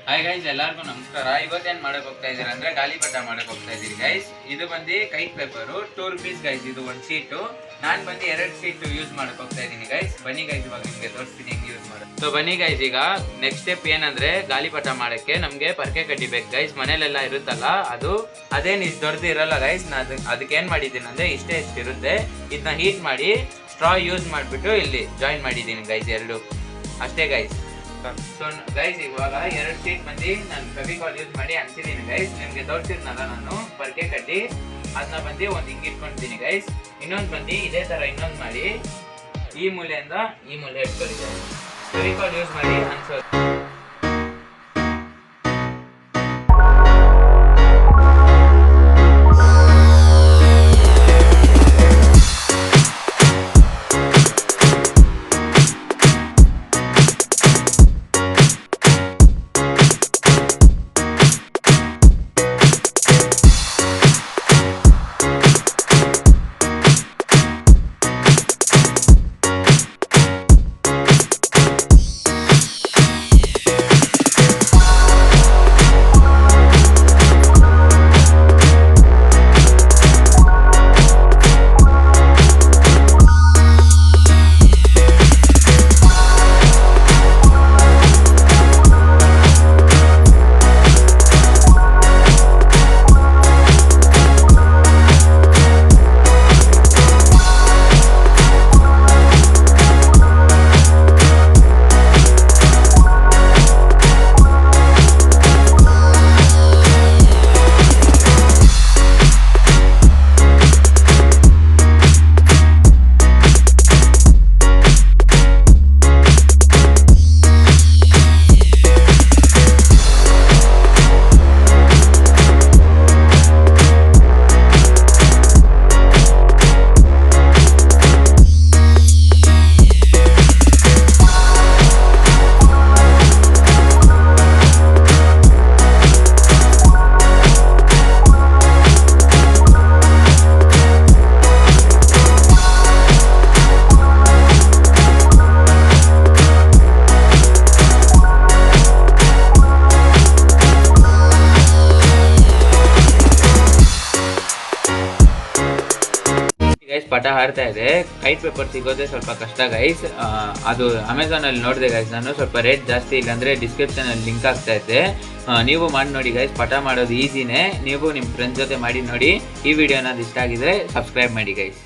Hi guys, ಎಲ್ಲರಿಗೂ ನಮಸ್ಕಾರ. ಇವತ್ತೇನು ಮಾಡಕ್ ಹೋಗ್ತಾ ಇದೀರ ಅಂದ್ರೆ ಗಾಳಿಪಟ ಮಾಡಕ್ ಹೋಗ್ತಾ ಇದೀರಿ ಗೈಸ್. ಇದು ಬಂದು ಕೈಟ್ ಪೇಪರು, 2 rupees ಗೈಸ್. ಇದು ಒಂದು ಶೀಟು. ನಾನು ಬಂದು 2 ಶೀಟ್ ಯೂಸ್ ಮಾಡಕ್ ಹೋಗ್ತಾ ಇದೀನಿ ಗೈಸ್. ಬನ್ನಿ ಗೈಸ್, ಇವಾಗ ನಿಮ್ಗೆ ತೋರಿಸ್ತೀನಿ ಹೆಂಗೆ ಯೂಸ್ ಮಾಡೋದು. ಸೊ ಬನ್ನಿ ಗೈಸ್, ಈಗ ನೆಕ್ಸ್ಟ್ ಸ್ಟೆಪ್ ಏನಂದ್ರೆ ಗಾಳಿಪಟ ಮಾಡಕ್ಕೆ ನಮ್ಗೆ ಪರ್ಕೆ ಕಡ್ಡಿ ಬೇಕು ಗೈಸ್. ಮನೇಲೆಲ್ಲ ಇರುತ್ತಲ್ಲ ಅದು, ಅದೇನು ಇಷ್ಟು ದೊಡ್ಡದು ಇರಲ್ಲ ಗೈಸ್. ಅದಕ್ಕೆ ಏನ್ ಮಾಡಿದ್ದೀನಿ ಅಂದ್ರೆ ಇಷ್ಟೇ ಇರುತ್ತೆ. ಇದನ್ನ ಹೀಟ್ ಮಾಡಿ ಸ್ಟ್ರಾ ಯೂಸ್ ಮಾಡಿಬಿಟ್ಟು ಇಲ್ಲಿ ಜಾಯಿನ್ ಮಾಡಿದ್ದೀನಿ ಗೈಸ್, 2 ಅಷ್ಟೇ ಗೈಸ್. ಸೊ ಗೈಸ್, ಇವಾಗ 2 ಶೀಟ್ ಬಂದು ನಾನು ಫೆವಿಕಾಲ್ ಯೂಸ್ ಮಾಡಿ ಅಂಟಿದ್ದೀನಿ ಗೈಸ್. ನಿಮ್ಗೆ ತೋರಿಸಿದ್ನಲ್ಲ ನಾನು ಪರ್ಕೆ ಕಟ್ಟಿ, ಅದನ್ನ ಬಂದು ಒಂದು ಹಿಂಗೆ ಇಟ್ಕೊಂಡಿದ್ದೀನಿ ಗೈಸ್. ಇನ್ನೊಂದು ಬಂದು ಇದೇ ತರ ಇನ್ನೊಂದು ಮಾಡಿ ಈ ಮೂಲೆಯಿಂದ ಈ ಮೂಲೆ ಇಟ್ಕೊಳ್ಳಿ ಗೈಸ್. ಫೆವಿಕಾಲ್ ಯೂಸ್ ಮಾಡಿ ಅನ್ಸೋದು. ಪಟ ಹಾರ್ತಾ ಇದೆ. ಕೈಟ್ ಪೇಪರ್ ಸಿಗೋದೇ ಸ್ವಲ್ಪ ಕಷ್ಟ ಗೈಸ್. ಅದು ಅಮೆಝಾನ್ ಅಲ್ಲಿ ನೋಡಿದೆ ಗೈಸ್ ನಾನು. ಸ್ವಲ್ಪ ರೇಟ್ ಜಾಸ್ತಿ, ಇಲ್ಲಾಂದ್ರೆ ಡಿಸ್ಕ್ರಿಪ್ಷನ್ ಅಲ್ಲಿ ಲಿಂಕ್ ಆಗ್ತಾ ಇದೆ. ನೀವು ಮಾಡಿ ನೋಡಿ ಗೈಸ್. ಪಟ ಮಾಡೋದು ಈಸಿನೇ. ನೀವು ನಿಮ್ಮ ಫ್ರೆಂಡ್ಸ್ ಜೊತೆ ಮಾಡಿ ನೋಡಿ. ಈ ವಿಡಿಯೋನ ಇಷ್ಟ ಆಗಿದ್ರೆ ಸಬ್ಸ್ಕ್ರೈಬ್ ಮಾಡಿ ಗೈಸ್.